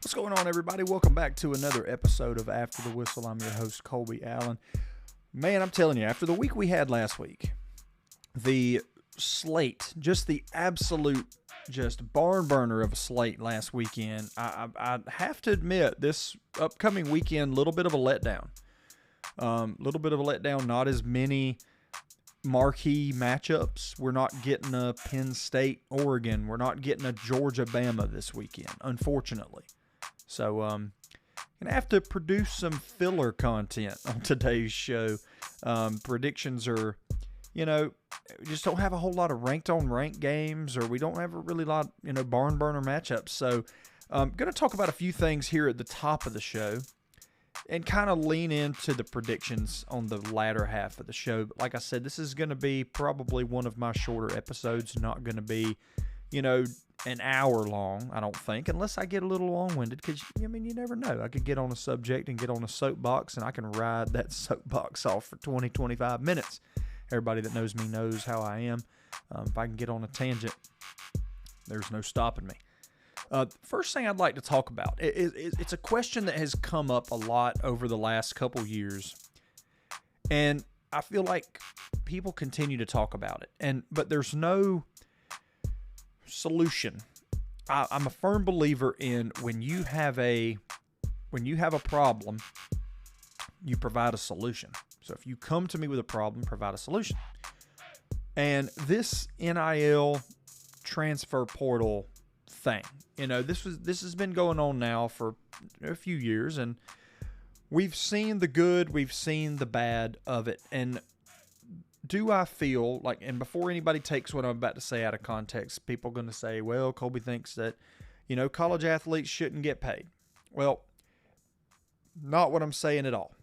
What's going on, everybody? Welcome back to another episode of After the Whistle. I'm your host, Colby Allen. Man, I'm telling you, after the week we had last week, the slate, just the absolute, just barn burner of a slate last weekend, I have to admit, this upcoming weekend, a little bit of a letdown. Not as many marquee matchups. We're not getting a Penn State, Oregon. We're not getting a Georgia, Bama this weekend, unfortunately. So, going to have to produce some filler content on today's show. Predictions are, we just don't have a whole lot of ranked games, or we don't have a really lot, barn burner matchups. So, I'm going to talk about a few things here at the top of the show and kind of lean into the predictions on the latter half of the show. But like I said, this is going to be probably one of my shorter episodes, not going to be, an hour long, I don't think, unless I get a little long-winded, because, you never know. I could get on a subject and get on a soapbox, and I can ride that soapbox off for 20, 25 minutes. Everybody that knows me knows how I am. If I can get on a tangent, there's no stopping me. First thing I'd like to talk about, it's a question that has come up a lot over the last couple years, and I feel like people continue to talk about it, but there's no solution. I'm a firm believer in when you have a problem, you provide a solution. So if you come to me with a problem, provide a solution. And this NIL transfer portal thing, this has been going on now for a few years, and we've seen the good, we've seen the bad of it. And do I feel like, and before anybody takes what I'm about to say out of context, people are going to say, well, Colby thinks that, college athletes shouldn't get paid. Well, not what I'm saying at all.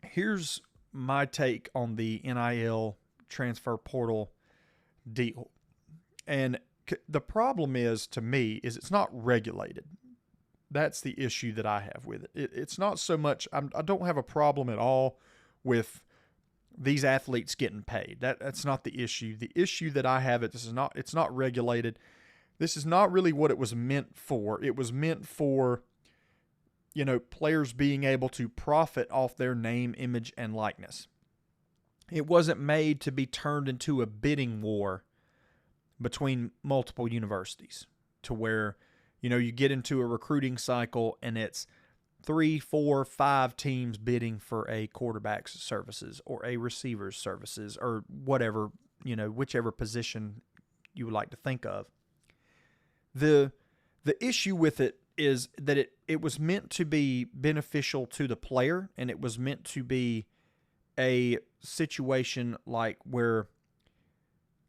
Here's my take on the NIL transfer portal deal. And the problem is, to me, is it's not regulated. That's the issue that I have with it. It's not so much, I don't have a problem at all with these athletes getting paid. That's not the issue. The issue that I have, it's not regulated. This is not really what it was meant for. It was meant for, players being able to profit off their name, image, and likeness. It wasn't made to be turned into a bidding war between multiple universities to where, you get into a recruiting cycle and it's 3, 4, 5 teams bidding for a quarterback's services or a receiver's services or whatever, whichever position you would like to think of. The issue with it is that it was meant to be beneficial to the player, and it was meant to be a situation like where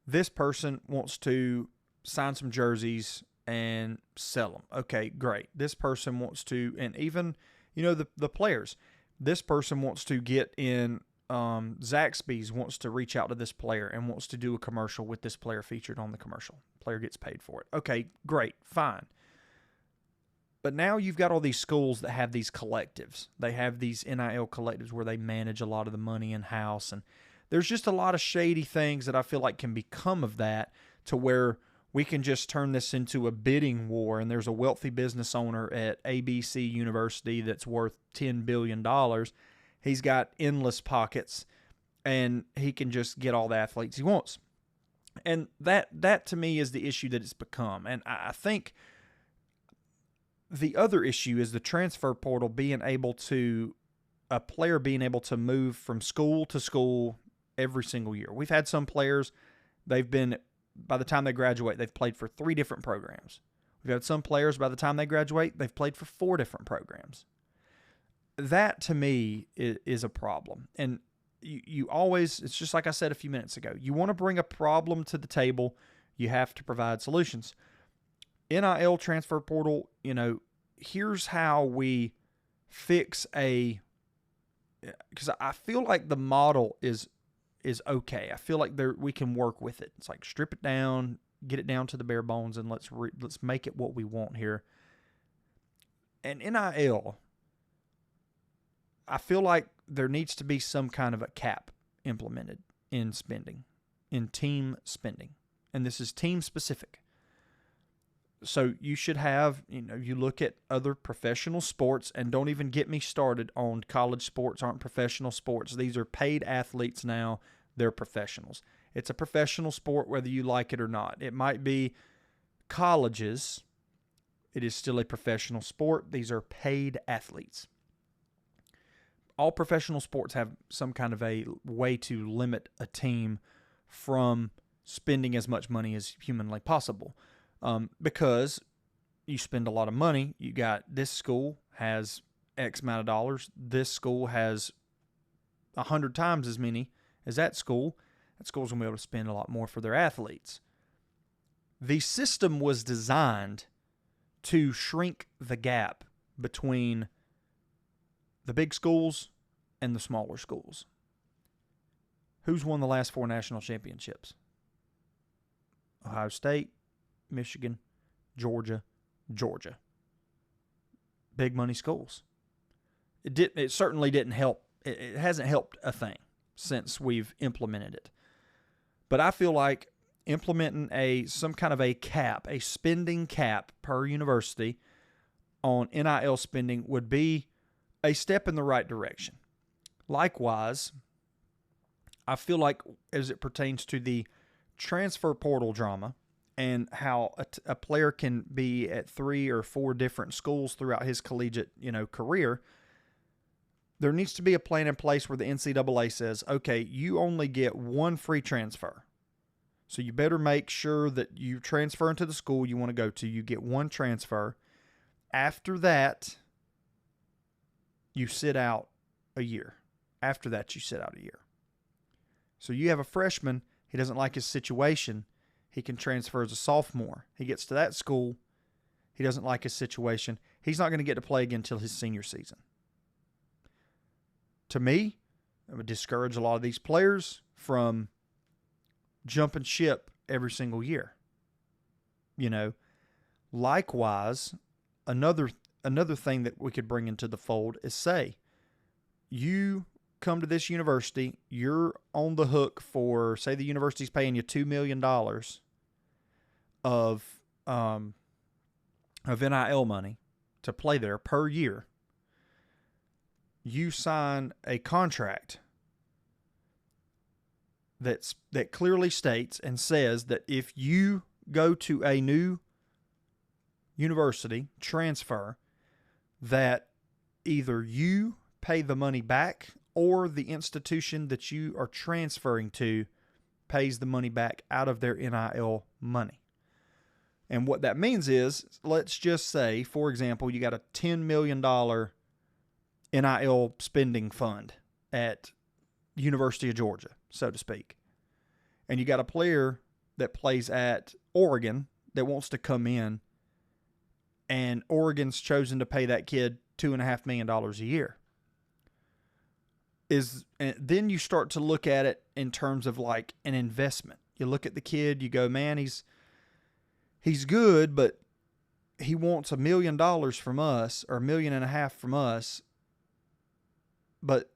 this person wants to sign some jerseys and sell them. Okay, great. This person wants to, and even, the players, this person wants to get in, Zaxby's wants to reach out to this player and wants to do a commercial with this player featured on the commercial. Player gets paid for it. Okay, great, fine. But now you've got all these schools that have these collectives. They have these NIL collectives where they manage a lot of the money in-house, and there's just a lot of shady things that I feel like can become of that, to where we can just turn this into a bidding war, and there's a wealthy business owner at ABC University that's worth $10 billion. He's got endless pockets, and he can just get all the athletes he wants. And that to me is the issue that it's become. And I think the other issue is the transfer portal a player being able to move from school to school every single year. We've had some players, by the time they graduate, they've played for 3 different programs. We've had some players, by the time they graduate, they've played for 4 different programs. That, to me, is a problem. And you always, it's just like I said a few minutes ago, you want to bring a problem to the table, you have to provide solutions. NIL transfer portal, here's how we fix because I feel like the model is okay. I feel like we can work with it. It's like strip it down, get it down to the bare bones, and let's make it what we want here. And NIL, I feel like there needs to be some kind of a cap implemented in spending, in team spending. And this is team specific. So you should have, you look at other professional sports, and don't even get me started on college sports aren't professional sports. These are paid athletes now. They're professionals. It's a professional sport whether you like it or not. It might be colleges. It is still a professional sport. These are paid athletes. All professional sports have some kind of a way to limit a team from spending as much money as humanly possible. Because you spend a lot of money. You got this school has X amount of dollars. This school has 100 times as many as that school. That school's going to be able to spend a lot more for their athletes. The system was designed to shrink the gap between the big schools and the smaller schools. Who's won the last 4 national championships? Ohio State, Michigan, Georgia. Big money schools. It certainly didn't help. It hasn't helped a thing since we've implemented it. But I feel like implementing some kind of a cap, a spending cap per university on NIL spending would be a step in the right direction. Likewise, I feel like as it pertains to the transfer portal drama and how a player can be at 3 or 4 different schools throughout his collegiate, career, there needs to be a plan in place where the NCAA says, okay, you only get 1 free transfer. So you better make sure that you transfer into the school you want to go to. You get 1 transfer. After that, you sit out a year. After that, you sit out a year. So you have a freshman, he doesn't like his situation, he can transfer as a sophomore. He gets to that school, he doesn't like his situation, he's not going to get to play again until his senior season. To me, it would discourage a lot of these players from jumping ship every single year. Likewise, another thing that we could bring into the fold is, say you come to this university, you're on the hook for, say the university's paying you $2 million of NIL money to play there per year. You sign a contract that clearly states and says that if you go to a new university, transfer, that either you pay the money back or the institution that you are transferring to pays the money back out of their NIL money. And what that means is, let's just say, for example, you got a $10 million NIL spending fund at University of Georgia, so to speak. And you got a player that plays at Oregon that wants to come in, and Oregon's chosen to pay that kid $2.5 million a year. Then you start to look at it in terms of like an investment. You look at the kid, you go, man, he's good, but he wants $1 million from us, or $1.5 million from us. But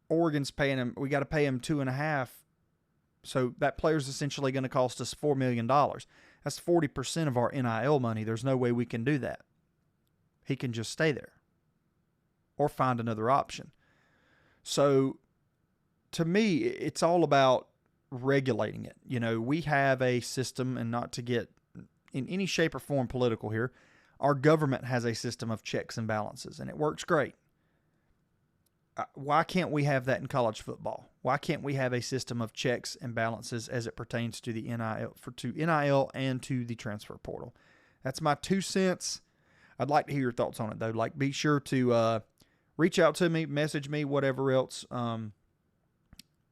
Oregon's paying him, we got to pay him 2.5. So that player's essentially going to cost us $4 million. That's 40% of our NIL money. There's no way we can do that. He can just stay there or find another option. So to me, it's all about regulating it. We have a system, and not to get in any shape or form political here, our government has a system of checks and balances, and it works great. Why can't we have that in college football? Why can't we have a system of checks and balances as it pertains to the NIL and to the transfer portal? That's my 2 cents. I'd like to hear your thoughts on it, though. Be sure to reach out to me, message me, whatever else, and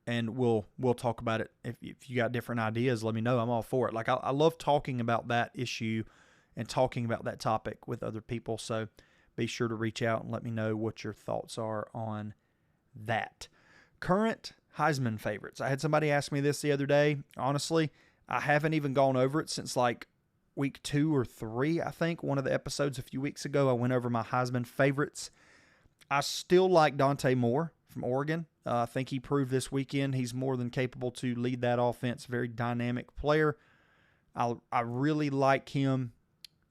we'll talk about it. If you got different ideas, let me know. I'm all for it. I love talking about that issue and talking about that topic with other people. So be sure to reach out and let me know what your thoughts are on that. Current Heisman favorites. I had somebody ask me this the other day. Honestly, I haven't even gone over it since like week 2 or 3, I think. One of the episodes a few weeks ago, I went over my Heisman favorites. I still like Dante Moore from Oregon. I think he proved this weekend he's more than capable to lead that offense. Very dynamic player. I really like him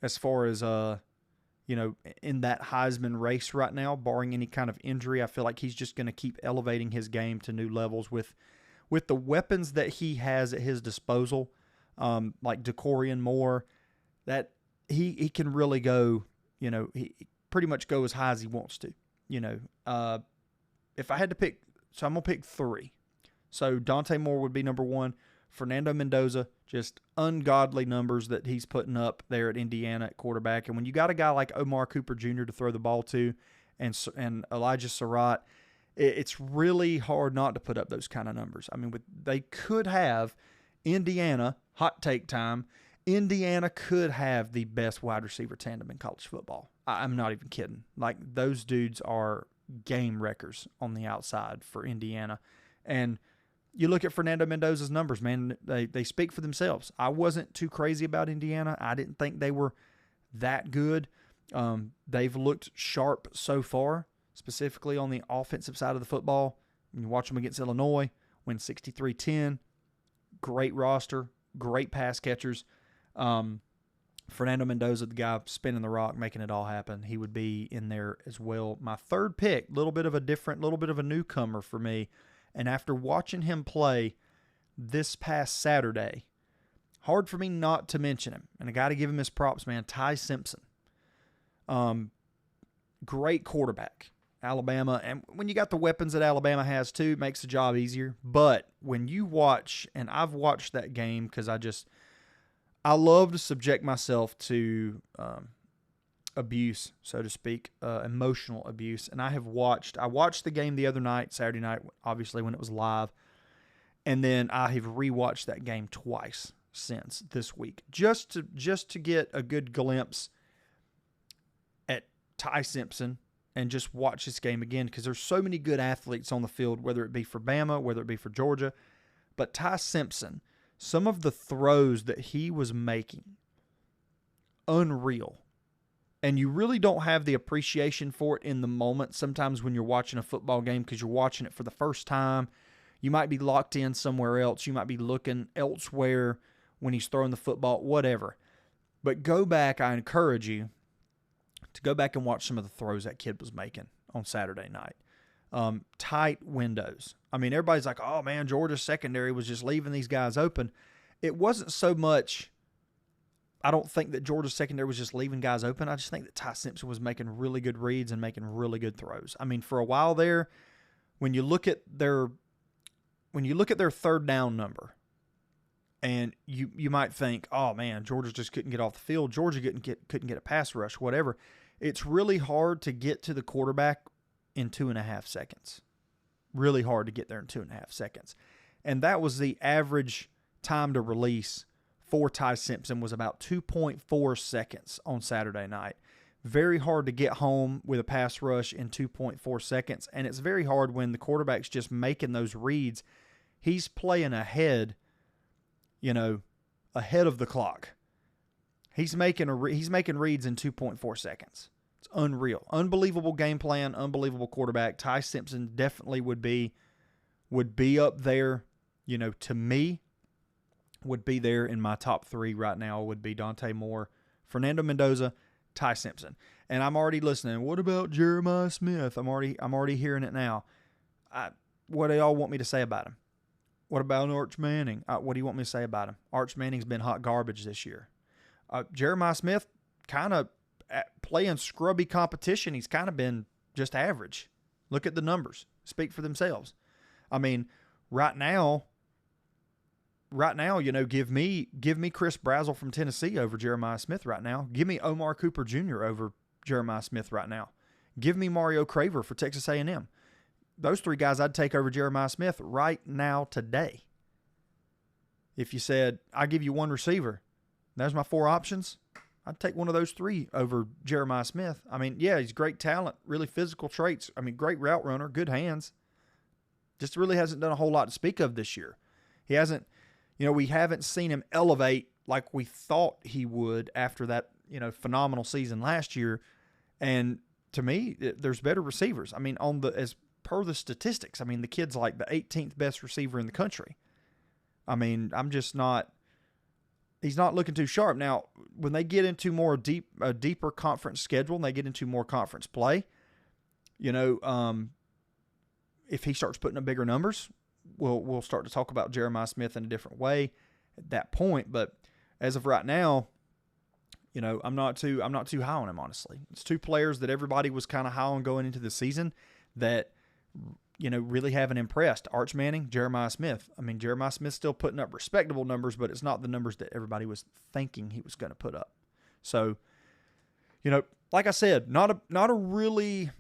as far as in that Heisman race right now, barring any kind of injury. I feel like he's just going to keep elevating his game to new levels with the weapons that he has at his disposal, like DeCorian Moore, that he can really go, he pretty much go as high as he wants to. If I had to pick, so I'm going to pick three. So Dante Moore would be number one. Fernando Mendoza, just ungodly numbers that he's putting up there at Indiana at quarterback. And when you got a guy like Omar Cooper Jr. to throw the ball to and Elijah Surratt, it's really hard not to put up those kind of numbers. I mean, they could have Indiana, hot take time, Indiana could have the best wide receiver tandem in college football. I'm not even kidding. Like, those dudes are game wreckers on the outside for Indiana. And you look at Fernando Mendoza's numbers, man, they speak for themselves. I wasn't too crazy about Indiana. I didn't think they were that good. They've looked sharp so far, specifically on the offensive side of the football. When you watch them against Illinois, win 63-10, great roster, great pass catchers. Fernando Mendoza, the guy spinning the rock, making it all happen, he would be in there as well. My third pick, little bit of a newcomer for me. And after watching him play this past Saturday, hard for me not to mention him. And I got to give him his props, man. Ty Simpson. Great quarterback. Alabama. And when you got the weapons that Alabama has too, it makes the job easier. But when you watch, and I've watched that game because I love to subject myself to abuse, so to speak, emotional abuse. And I watched the game the other night, Saturday night, obviously when it was live. And then I have rewatched that game twice since this week, just to get a good glimpse at Ty Simpson and just watch this game again, because there's so many good athletes on the field, whether it be for Bama, whether it be for Georgia. But Ty Simpson, some of the throws that he was making, unreal. And you really don't have the appreciation for it in the moment sometimes when you're watching a football game, because you're watching it for the first time. You might be locked in somewhere else. You might be looking elsewhere when he's throwing the football, whatever. But go back, I encourage you to go back and watch some of the throws that kid was making on Saturday night. Tight windows. I mean, everybody's like, oh man, Georgia's secondary was just leaving these guys open. It wasn't so much, I don't think that Georgia's secondary was just leaving guys open. I just think that Ty Simpson was making really good reads and making really good throws. I mean, for a while there, when you look at their third down number, and you might think, oh man, Georgia just couldn't get off the field. Georgia couldn't get a pass rush, whatever. It's really hard to get to the quarterback in 2.5 seconds. Really hard to get there in 2.5 seconds. And that was the average time to release for Ty Simpson, was about 2.4 seconds on Saturday night. Very hard to get home with a pass rush in 2.4 seconds. And it's very hard when the quarterback's just making those reads. He's playing ahead, ahead of the clock. He's making reads in 2.4 seconds. It's unreal. Unbelievable game plan, unbelievable quarterback. Ty Simpson definitely would be up there, to me, would be there in my top three right now. Would be Dante Moore, Fernando Mendoza, Ty Simpson. And I'm already listening. What about Jeremiah Smith? I'm already hearing it now. What do y'all want me to say about him? What about Arch Manning? What do you want me to say about him? Arch Manning's been hot garbage this year. Jeremiah Smith, kind of playing scrubby competition. He's kind of been just average. Look at the numbers. Speak for themselves. I mean, right now, give me Chris Brazzell from Tennessee over Jeremiah Smith right now. Give me Omar Cooper Jr. over Jeremiah Smith right now. Give me Mario Craver for Texas A&M. Those three guys I'd take over Jeremiah Smith right now today. If you said, I give you one receiver, there's my four options, I'd take one of those three over Jeremiah Smith. I mean, yeah, he's great talent, really physical traits. I mean, great route runner, good hands. Just really hasn't done a whole lot to speak of this year. He hasn't, we haven't seen him elevate like we thought he would after that, phenomenal season last year. And to me, there's better receivers. I mean, as per the statistics, I mean, the kid's like the 18th best receiver in the country. I mean, I'm just not he's not looking too sharp. Now, when they get into a deeper conference schedule and they get into more conference play, if he starts putting up bigger numbers, we'll start to talk about Jeremiah Smith in a different way at that point. But as of right now, I'm not too high on him, honestly. It's two players that everybody was kind of high on going into the season that really haven't impressed. Arch Manning, Jeremiah Smith. I mean, Jeremiah Smith's still putting up respectable numbers, but it's not the numbers that everybody was thinking he was going to put up. So, like I said, not a really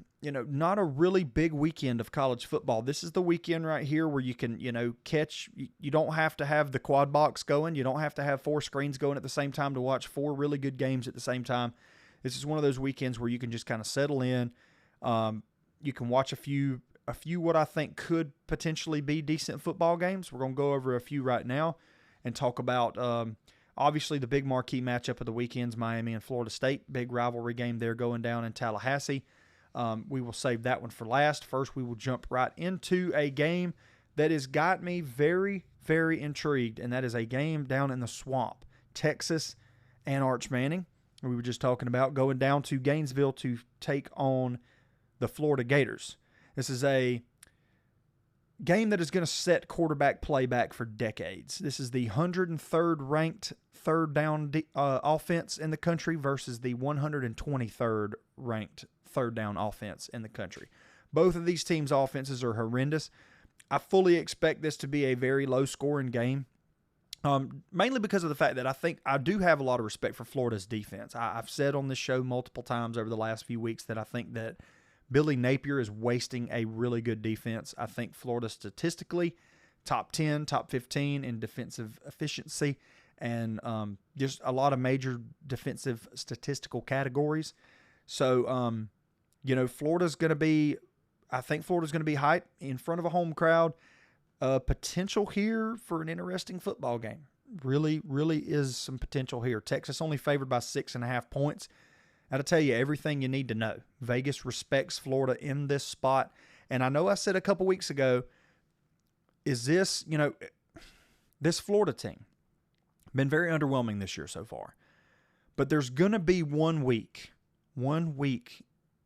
big weekend of college football. This is the weekend right here where you can, catch. You don't have to have the quad box going. You don't have to have 4 screens going at the same time to watch 4 really good games at the same time. This is one of those weekends where you can just kind of settle in. You can watch a few what I think could potentially be decent football games. We're going to go over a few right now and talk about obviously the big marquee matchup of the weekends, Miami and Florida State. Big rivalry game there going down in Tallahassee. We will save that one for last. First, we will jump right into a game that has got me very, very intrigued, and that is a game down in the Swamp. Texas and Arch Manning, we were just talking about, going down to Gainesville to take on the Florida Gators. This is a game that is going to set quarterback play back for decades. This is the 103rd ranked third down offense in the country versus the 123rd ranked third down offense in the country. Both of these teams' offenses are horrendous. I fully expect this to be a very low-scoring game, mainly because of the fact that I do have a lot of respect for Florida's defense. I've said on this show multiple times over the last few weeks that I think that Billy Napier is wasting a really good defense. I think Florida statistically top 10, top 15 in defensive efficiency and just a lot of major defensive statistical categories. So, Florida's going to be hyped in front of a home crowd. Potential here for an interesting football game. Really, really is some potential here. Texas only favored by 6.5 points. That'll tell you everything you need to know. Vegas respects Florida in this spot. And I know I said a couple weeks ago, is this, this Florida team been very underwhelming this year so far. But there's going to be one week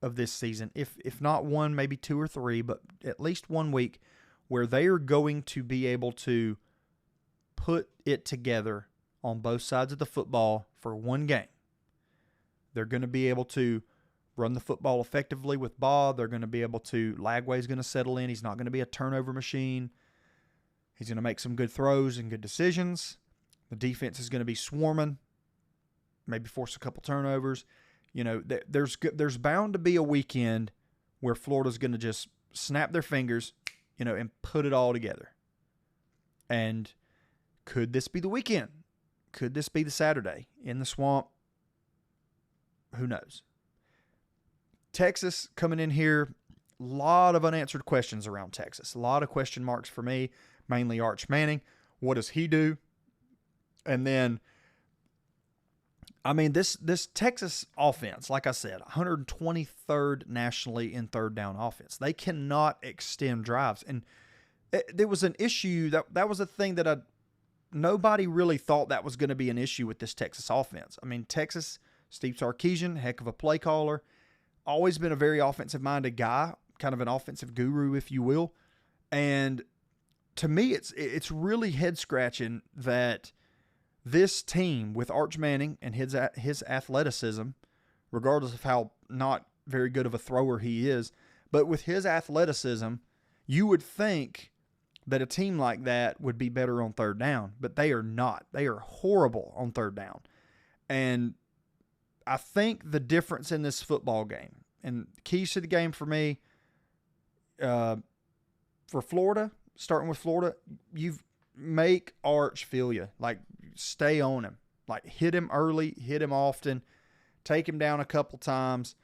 of this season, if not one, maybe 2 or 3, but at least 1 week where they are going to be able to put it together on both sides of the football for one game. They're going to be able to run the football effectively with Baugh. They're going to be able to, Lagway's going to settle in. He's not going to be a turnover machine. He's going to make some good throws and good decisions. The defense is going to be swarming, maybe force a couple turnovers. There's bound to be a weekend where Florida's going to just snap their fingers, and put it all together. And could this be the weekend? Could this be the Saturday in the Swamp? Who knows? Texas coming in here, a lot of unanswered questions around Texas. A lot of question marks for me, mainly Arch Manning. What does he do? And then, this Texas offense, like I said, 123rd nationally in third down offense. They cannot extend drives. And there was an issue, that was a thing that nobody really thought that was going to be an issue with this Texas offense. Texas, Steve Sarkisian, heck of a play caller, always been a very offensive-minded guy, kind of an offensive guru, if you will. And to me, it's really head-scratching that this team with Arch Manning and his athleticism, regardless of how not very good of a thrower he is, but with his athleticism, you would think that a team like that would be better on third down, but they are not. They are horrible on third down. And I think the difference in this football game, and keys to the game for me, for Florida, starting with Florida, you make Arch feel you. Like, stay on him. Like, hit him early, hit him often, take him down a couple times,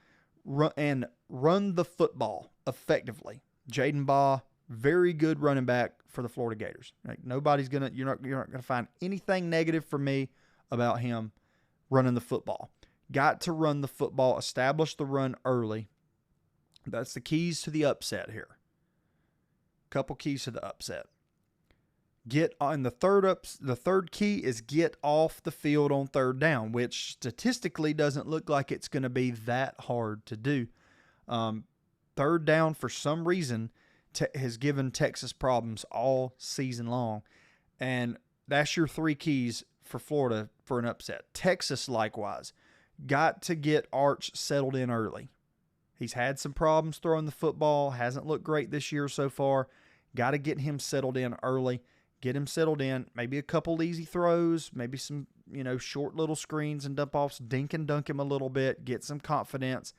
run the football effectively. Jaden Baugh, very good running back for the Florida Gators. Like, you're not gonna find anything negative for me about him running the football. Got to run the football, establish the run early. That's the keys to the upset here. Couple keys to the upset. Get on the third key is get off the field on third down, which statistically doesn't look like it's going to be that hard to do. Third down, for some reason, has given Texas problems all season long. And that's your 3 keys for Florida for an upset. Texas, likewise, got to get Arch settled in early. He's had some problems throwing the football, hasn't looked great this year so far. Got to get him settled in early. Get him settled in. Maybe a couple easy throws, maybe some, short little screens and dump-offs. Dink and dunk him a little bit. Get some confidence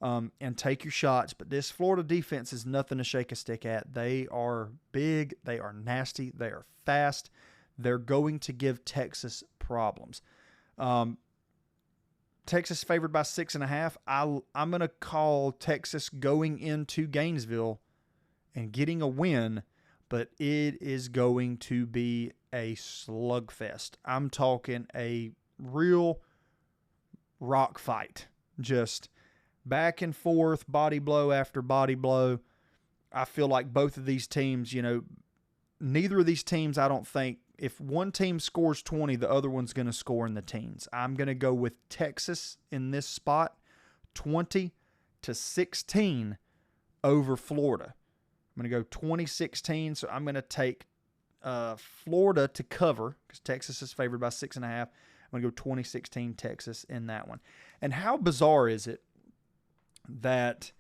and take your shots. But this Florida defense is nothing to shake a stick at. They are big. They are nasty. They are fast. They're going to give Texas problems. Texas favored by 6.5. I'm going to call Texas going into Gainesville and getting a win, but it is going to be a slugfest. I'm talking a real rock fight. Just back and forth, body blow after body blow. I feel like both of these teams, neither of these teams, I don't think, if one team scores 20, the other one's going to score in the teens. I'm going to go with Texas in this spot, 20-16 over Florida. I'm going to go 20-16, so I'm going to take Florida to cover because Texas is favored by 6.5. I'm going to go 20-16 Texas in that one. And how bizarre is it that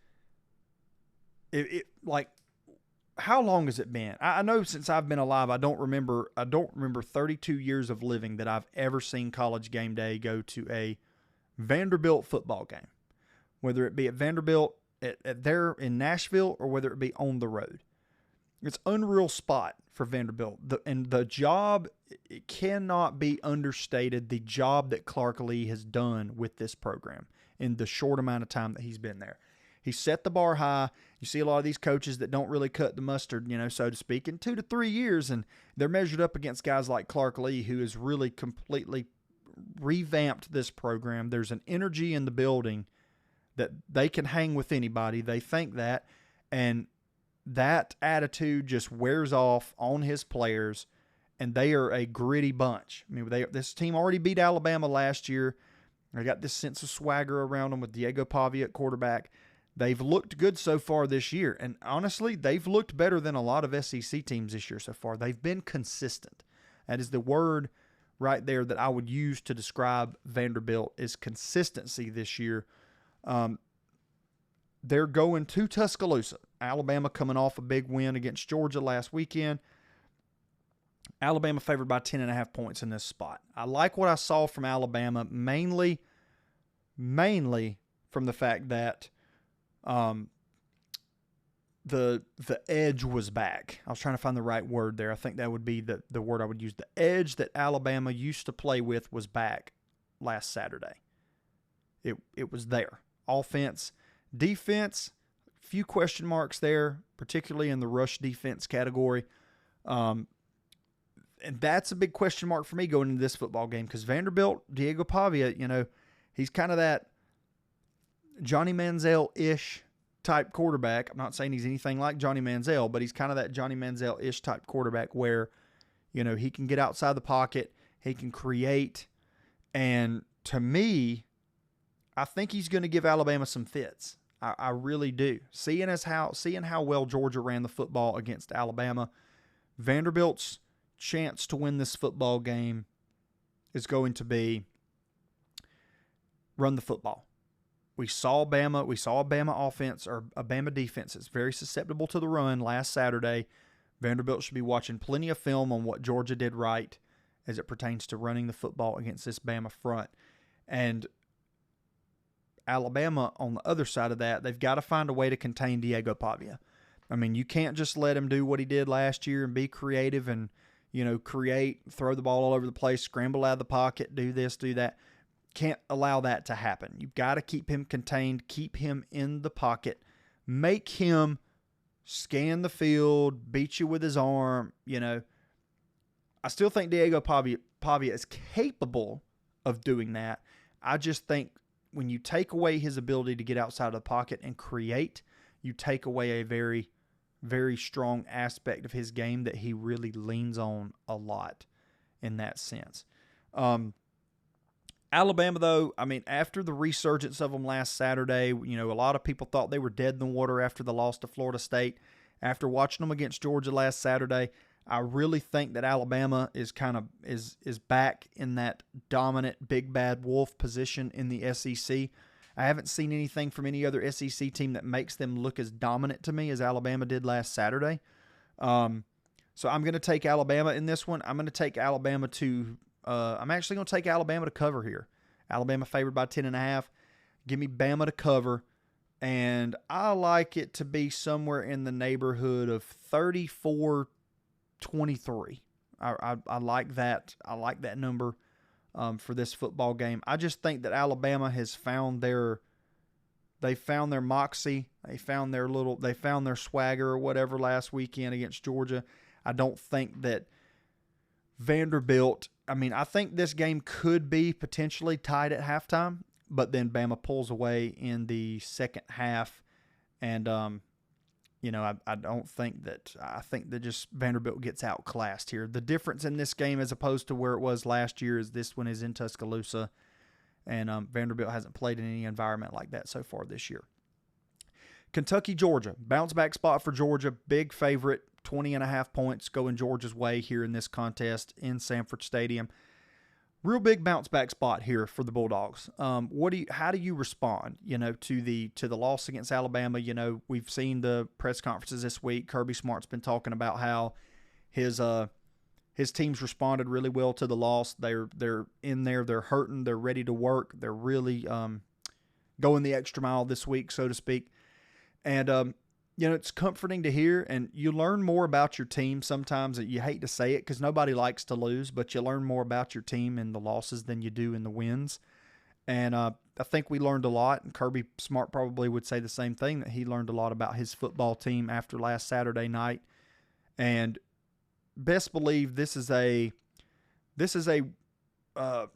how long has it been? I know since I've been alive, I don't remember 32 years of living that I've ever seen College Game Day go to a Vanderbilt football game, whether it be at Vanderbilt at there in Nashville or whether it be on the road. It's an unreal spot for Vanderbilt. The job, it cannot be understated, the job that Clark Lee has done with this program in the short amount of time that he's been there. He set the bar high. You see a lot of these coaches that don't really cut the mustard, so to speak, in 2 to 3 years, and they're measured up against guys like Clark Lee, who has really completely revamped this program. There's an energy in the building that they can hang with anybody. They think that, and that attitude just wears off on his players, and they are a gritty bunch. I mean, this team already beat Alabama last year. They got this sense of swagger around them with Diego Pavia at quarterback. They've looked good so far this year, and honestly, they've looked better than a lot of SEC teams this year so far. They've been consistent. That is the word right there that I would use to describe Vanderbilt is consistency this year. They're going to Tuscaloosa. Alabama coming off a big win against Georgia last weekend. Alabama favored by 10.5 points in this spot. I like what I saw from Alabama, mainly from the fact that the edge was back. I was trying to find the right word there. I think that would be the word I would use. The edge that Alabama used to play with was back last Saturday. It was there. Offense, defense, few question marks there, particularly in the rush defense category. And that's a big question mark for me going into this football game because Vanderbilt, Diego Pavia, he's kind of that Johnny Manziel-ish type quarterback. I'm not saying he's anything like Johnny Manziel, but he's kind of that Johnny Manziel-ish type quarterback where, he can get outside the pocket, he can create, and to me, I think he's going to give Alabama some fits. I really do. Seeing how well Georgia ran the football against Alabama, Vanderbilt's chance to win this football game is going to be run the football. We saw Bama offense or a Bama defense that's very susceptible to the run last Saturday. Vanderbilt should be watching plenty of film on what Georgia did right as it pertains to running the football against this Bama front. And Alabama, on the other side of that, they've got to find a way to contain Diego Pavia. I mean, you can't just let him do what he did last year and be creative and, create, throw the ball all over the place, scramble out of the pocket, do this, do that. Can't allow that to happen. You've got to keep him contained, keep him in the pocket, make him scan the field, beat you with his arm. I still think Diego Pavia is capable of doing that. I just think when you take away his ability to get outside of the pocket and create, you take away a very, very strong aspect of his game that he really leans on a lot in that sense. Alabama, though, I mean, after the resurgence of them last Saturday, a lot of people thought they were dead in the water after the loss to Florida State. After watching them against Georgia last Saturday, I really think that Alabama is back in that dominant big bad wolf position in the SEC. I haven't seen anything from any other SEC team that makes them look as dominant to me as Alabama did last Saturday. So I'm going to take Alabama in this one. I'm going to take Alabama to I'm actually going to take Alabama to cover here. Alabama favored by 10.5. Give me Bama to cover. And I like it to be somewhere in the neighborhood of 34-23. I like that. I like that number for this football game. I just think that Alabama has found their moxie. They found their swagger or whatever last weekend against Georgia. I don't think that Vanderbilt, I think this game could be potentially tied at halftime, but then Bama pulls away in the second half. And, I think that just Vanderbilt gets outclassed here. The difference in this game as opposed to where it was last year is this one is in Tuscaloosa, and Vanderbilt hasn't played in any environment like that so far this year. Kentucky, Georgia. Bounce back spot for Georgia. Big favorite. 20.5 points going Georgia's way here in this contest in Sanford Stadium. Real big bounce back spot here for the Bulldogs. How do you respond, to the loss against Alabama? We've seen the press conferences this week. Kirby Smart's been talking about how his team's responded really well to the loss. They're in there, they're hurting, they're ready to work. They're really going the extra mile this week, so to speak. And it's comforting to hear, and you learn more about your team sometimes. You hate to say it because nobody likes to lose, but you learn more about your team in the losses than you do in the wins. And I think we learned a lot, and Kirby Smart probably would say the same thing, that he learned a lot about his football team after last Saturday night. And best believe this is a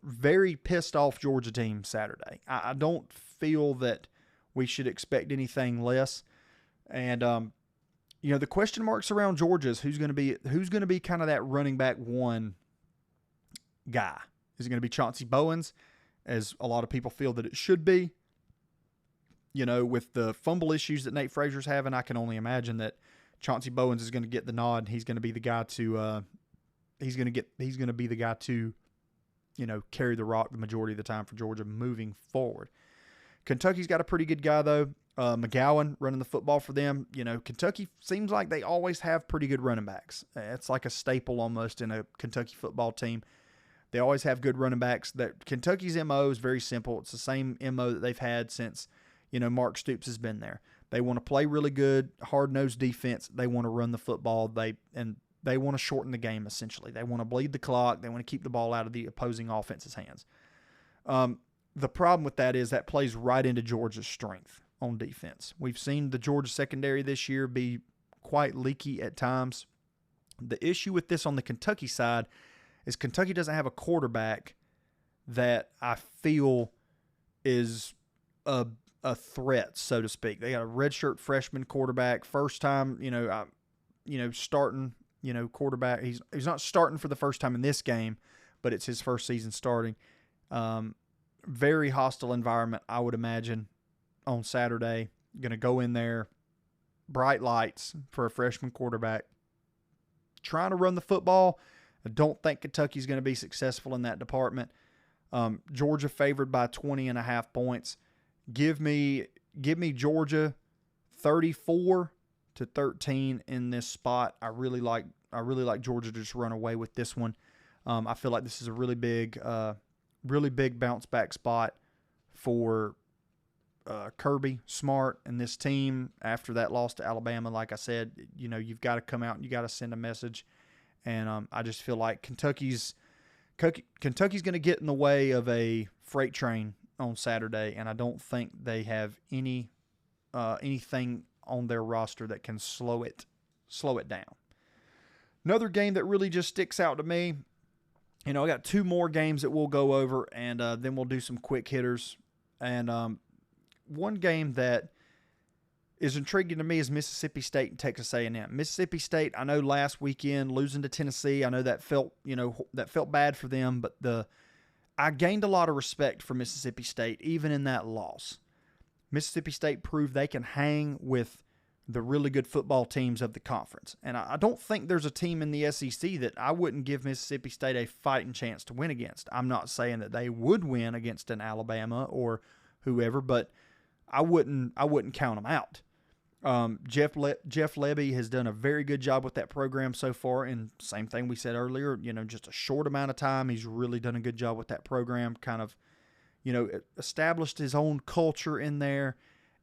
very pissed off Georgia team Saturday. I don't feel that we should expect anything less. And the question marks around Georgia is who's going to be kind of that running back one guy. Is it going to be Chauncey Bowens, as a lot of people feel that it should be? With the fumble issues that Nate Frazier's having, I can only imagine that Chauncey Bowens is going to get the nod. He's going to be the guy to carry the rock the majority of the time for Georgia moving forward. Kentucky's got a pretty good guy though. McGowan running the football for them. Kentucky seems like they always have pretty good running backs. It's like a staple almost in a Kentucky football team. They always have good running backs. That Kentucky's MO is very simple. It's the same MO that they've had since, Mark Stoops has been there. They want to play really good, hard-nosed defense. They want to run the football. They want to shorten the game, essentially. They want to bleed the clock. They want to keep the ball out of the opposing offense's hands. The problem with that is that plays right into Georgia's strength on defense. We've seen the Georgia secondary this year be quite leaky at times. The issue with this on the Kentucky side is Kentucky doesn't have a quarterback that I feel is a threat, so to speak. They got a redshirt freshman quarterback, first time, starting, quarterback. He's not starting for the first time in this game, but it's his first season starting. Very hostile environment, I would imagine, on Saturday. Going to go in there, bright lights for a freshman quarterback, trying to run the football. I don't think Kentucky's going to be successful in that department. Georgia favored by 20.5 points. Give me Georgia 34-13 in this spot. I really like Georgia to just run away with this one. I feel like this is a really big bounce back spot for Kirby Smart and this team after that loss to Alabama. Like I said, you've got to come out and you got to send a message. And I just feel like Kentucky's going to get in the way of a freight train on Saturday, and I don't think they have anything on their roster that can slow it down. Another game that really just sticks out to me, I got two more games that we'll go over, and then we'll do some quick hitters. And one game that is intriguing to me is Mississippi State and Texas A&M. Mississippi State, I know last weekend losing to Tennessee, I know that felt bad for them, but I gained a lot of respect for Mississippi State even in that loss. Mississippi State proved they can hang with the really good football teams of the conference. And I don't think there's a team in the SEC that I wouldn't give Mississippi State a fighting chance to win against. I'm not saying that they would win against an Alabama or whoever, but I wouldn't count them out. Jeff Lebby has done a very good job with that program so far, and same thing we said earlier, just a short amount of time, he's really done a good job with that program, kind of, established his own culture in there,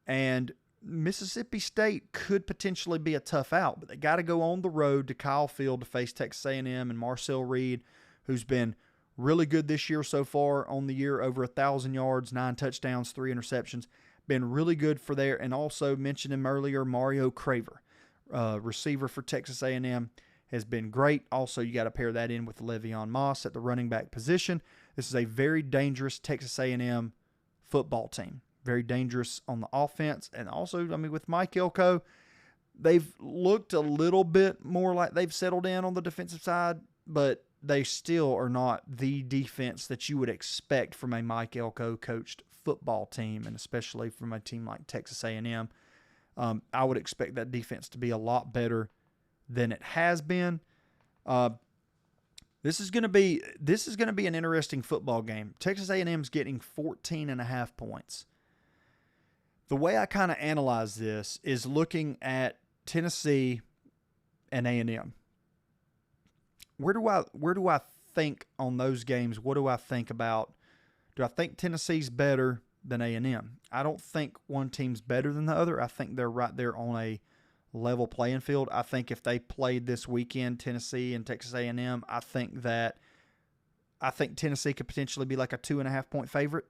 and Mississippi State could potentially be a tough out, but they got to go on the road to Kyle Field to face Texas A&M and Marcel Reed, who's been really good this year so far on the year, over 1,000 yards, 9 touchdowns, 3 interceptions. Been really good for there. And also mentioned him earlier, Mario Craver, receiver for Texas A&M, has been great. Also, you got to pair that in with Le'Veon Moss at the running back position. This is a very dangerous Texas A&M football team. Very dangerous on the offense. And also, with Mike Elko, they've looked a little bit more like they've settled in on the defensive side, but they still are not the defense that you would expect from a Mike Elko coached football team, and especially from a team like Texas A&M. I would expect that defense to be a lot better than it has been. This is going to be an interesting football game. Texas A&M's getting 14.5 points. The way I kind of analyze this is looking at Tennessee and A&M. Where do I think on those games? What do I think about? Do I think Tennessee's better than A&M? I don't think one team's better than the other. I think they're right there on a level playing field. I think if they played this weekend, Tennessee and Texas A&M, I think Tennessee could potentially be like a 2.5 point favorite.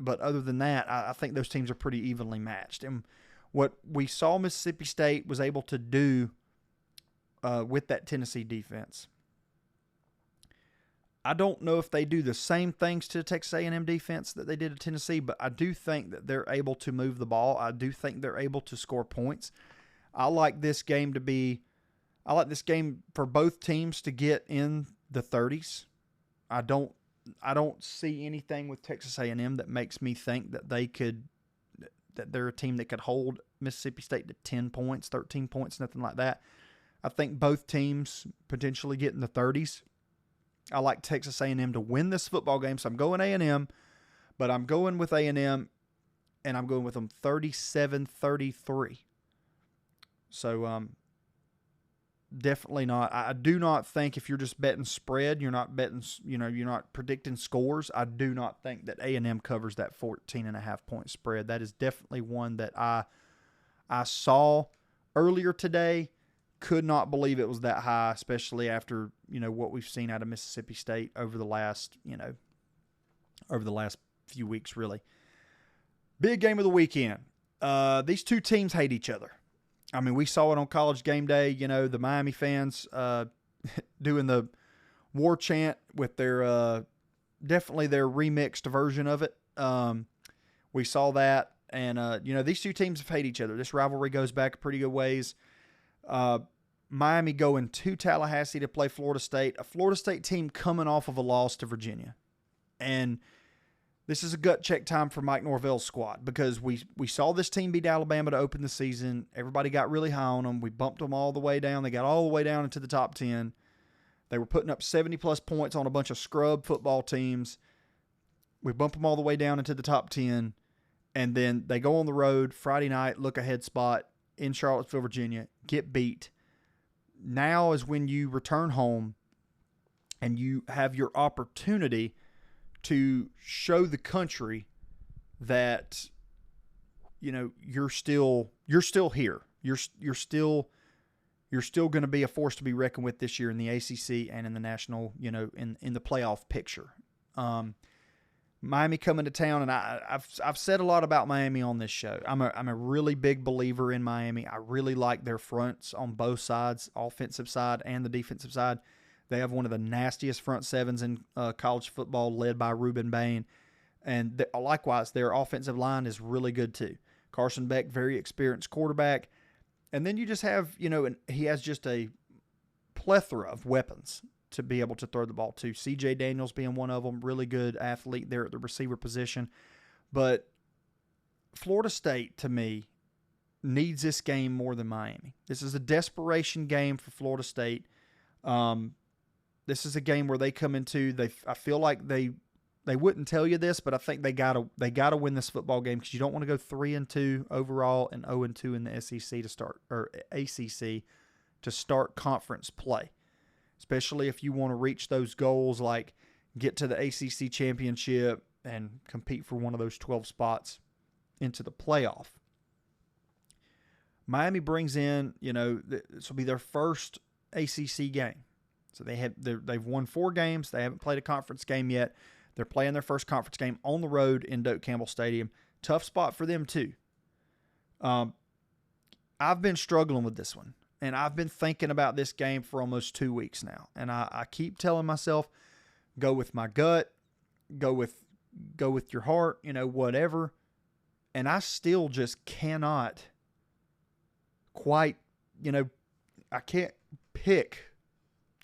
But other than that, I think those teams are pretty evenly matched. And what we saw Mississippi State was able to do with that Tennessee defense, I don't know if they do the same things to the Texas A&M defense that they did at Tennessee, but I do think that they're able to move the ball. I do think they're able to score points. I like this game for both teams to get in the 30s. I don't see anything with Texas A&M that makes me think that they're a team that could hold Mississippi State to 10 points, 13 points, nothing like that. I think both teams potentially get in the 30s. I like Texas A&M to win this football game, so I'm going A&M, but I'm going with A&M, and I'm going with them 37-33. So definitely not. I do not think if you're just betting spread, you're not betting, you're not predicting scores. I do not think that A&M covers that 14.5 point spread. That is definitely one that I saw earlier today. Could not believe it was that high, especially after, what we've seen out of Mississippi State over the last few weeks, really. Big game of the weekend. These two teams hate each other. We saw it on College Game Day, the Miami fans doing the war chant with their definitely their remixed version of it. We saw that, and these two teams have hated each other. This rivalry goes back a pretty good ways. Miami going to Tallahassee to play Florida State, a Florida State team coming off of a loss to Virginia. And this is a gut check time for Mike Norvell's squad, because we saw this team beat Alabama to open the season. Everybody got really high on them. We bumped them all the way down. They got all the way down into the top 10. They were putting up 70-plus points on a bunch of scrub football teams. We bump them all the way down into the top 10. And then they go on the road Friday night, look-ahead spot in Charlottesville, Virginia, get beat. Now is when you return home and you have your opportunity to show the country that you're still here. You're still going to be a force to be reckoned with this year in the ACC and in the national, in the playoff picture. Miami coming to town, and I've said a lot about Miami on this show. I'm a really big believer in Miami. I really like their fronts on both sides, offensive side and the defensive side. They have one of the nastiest front sevens in college football, led by Reuben Bain. And likewise, their offensive line is really good too. Carson Beck, very experienced quarterback. And then you just have, and he has just a plethora of weapons to be able to throw the ball to. C.J. Daniels being one of them, really good athlete there at the receiver position. But Florida State, to me, needs this game more than Miami. This is a desperation game for Florida State. This is a game where they come into. I feel like they wouldn't tell you this, but I think they gotta win this football game because you don't want to go 3-2 overall and 0-2 in the SEC to start, or ACC to start conference play, especially if you want to reach those goals like get to the ACC championship and compete for one of those 12 spots into the playoff. Miami brings in, this will be their first ACC game. So they've won 4 games. They haven't played a conference game yet. They're playing their first conference game on the road in Doak Campbell Stadium. Tough spot for them too. I've been struggling with this one, and I've been thinking about this game for almost 2 weeks now. And I keep telling myself, go with my gut, go with your heart, whatever. And I still just cannot quite, I can't pick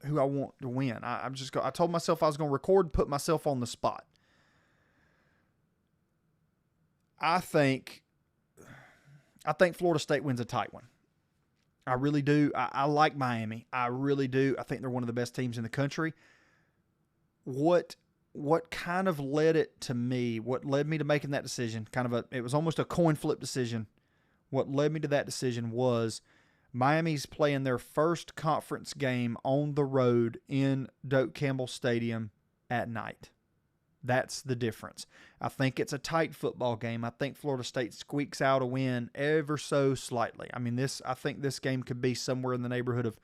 who I want to win. I told myself I was going to record and put myself on the spot. I think Florida State wins a tight one. I really do. I like Miami. I really do. I think they're one of the best teams in the country. What kind of led it to me, what led me to making that decision, it was almost a coin flip decision. What led me to that decision was Miami's playing their first conference game on the road in Doak Campbell Stadium at night. That's the difference. I think it's a tight football game. I think Florida State squeaks out a win ever so slightly. I think this game could be somewhere in the neighborhood of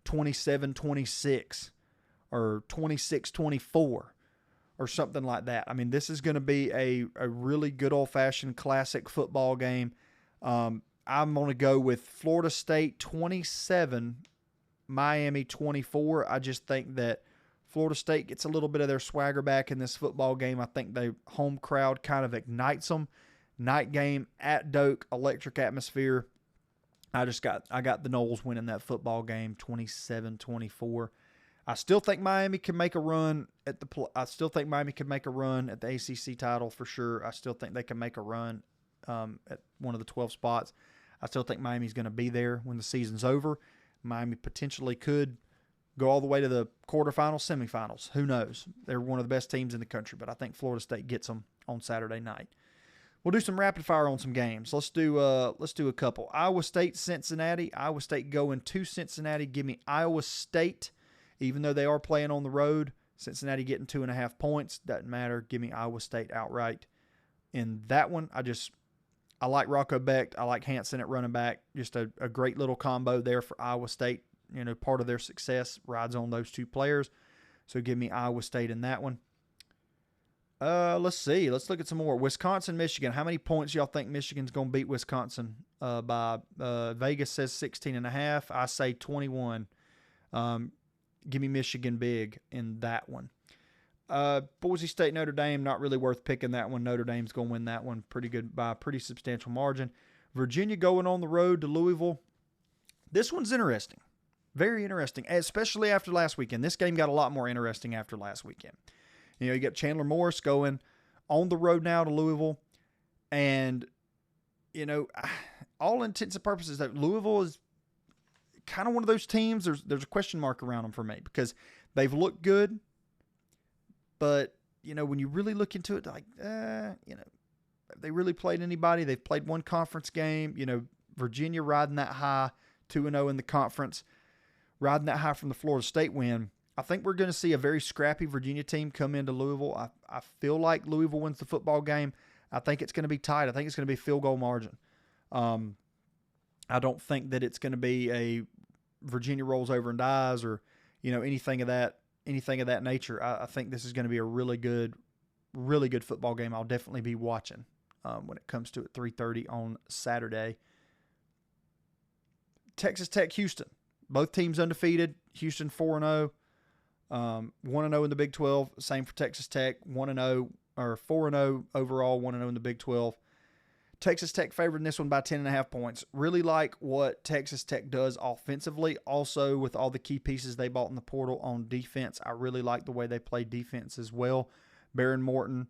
27-26 or 26-24 or something like that. This is going to be a really good old-fashioned classic football game. I'm going to go with Florida State 27, Miami 24. I just think that Florida State gets a little bit of their swagger back in this football game. I think the home crowd kind of ignites them. Night game at Doak, electric atmosphere. I got the Noles winning that football game 27-24. I still think Miami can make a run at the ACC title for sure. I still think they can make a run at one of the 12 spots. I still think Miami's going to be there when the season's over. Miami potentially could go all the way to the quarterfinals, semifinals. Who knows? They're one of the best teams in the country, but I think Florida State gets them on Saturday night. We'll do some rapid fire on some games. Let's do a couple. Iowa State, Cincinnati. Iowa State going to Cincinnati. Give me Iowa State, even though they are playing on the road. Cincinnati getting 2.5 points. Doesn't matter. Give me Iowa State outright. In that one, I like Rocco Becht. I like Hansen at running back. Just a great little combo there for Iowa State. Part of their success rides on those two players. So give me Iowa State in that one. Let's see. Let's look at some more. Wisconsin, Michigan. How many points y'all think Michigan's going to beat Wisconsin by? Vegas says 16.5. I say 21. Give me Michigan big in that one. Boise State, Notre Dame, not really worth picking that one. Notre Dame's going to win that one pretty good by a pretty substantial margin. Virginia going on the road to Louisville. This one's interesting. Very interesting, especially after last weekend. This game got a lot more interesting after last weekend. You got Chandler Morris going on the road now to Louisville. And, all intents and purposes, that Louisville is kind of one of those teams. There's a question mark around them for me because they've looked good. But, when you really look into it, have they really played anybody? They've played one conference game. Virginia riding that high, 2-0 in the conference, riding that high from the Florida State win. I think we're going to see a very scrappy Virginia team come into Louisville. I feel like Louisville wins the football game. I think it's going to be tight. I think it's going to be a field goal margin. I don't think that it's going to be a Virginia rolls over and dies or, anything of that nature. I think this is going to be a really good football game. I'll definitely be watching when it comes to at 3:30 on Saturday. Texas Tech, Houston. Both teams undefeated. Houston 4-0. 1-0 in the Big 12. Same for Texas Tech. 1-0 or 4-0 overall, 1-0 in the Big 12. Texas Tech favored in this one by 10.5 points. Really like what Texas Tech does offensively. Also, with all the key pieces they bought in the portal on defense, I really like the way they play defense as well. Baron Morton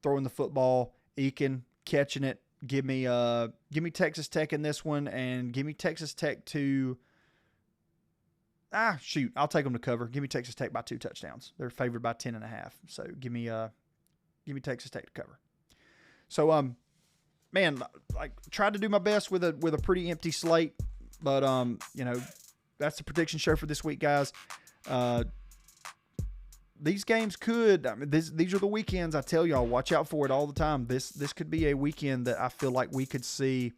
throwing the football, Eakin catching it. Give me Texas Tech in this one, and give me Texas Tech to I'll take them to cover. Give me Texas Tech by 2 touchdowns. They're favored by 10.5. So give me Texas Tech to cover. So man, like tried to do my best with a pretty empty slate, but that's the prediction show for this week, guys. These games could, these are the weekends I tell y'all, watch out for it all the time. This could be a weekend that I feel like we could see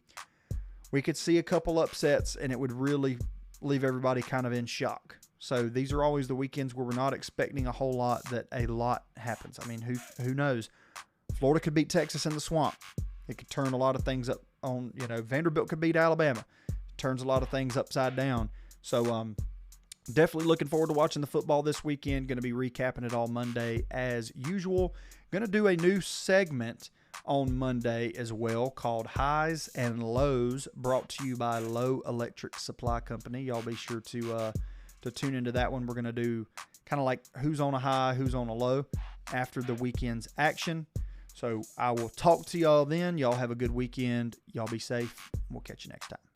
a couple upsets, and it would really leave everybody kind of in shock. So these are always the weekends where we're not expecting a whole lot, that a lot happens. I mean, who knows? Florida could beat Texas in the swamp. It could turn a lot of things up on, Vanderbilt could beat Alabama. It turns a lot of things upside down. So definitely looking forward to watching the football this weekend. Going to be recapping it all Monday as usual. Going to do a new segment on Monday as well called Highs and Lows, brought to you by Low Electric Supply Company. Y'all be sure to tune into that one. We're going to do kind of like who's on a high, who's on a low after the weekend's action. So I will talk to y'all then. Y'all have a good weekend. Y'all be safe. We'll catch you next time.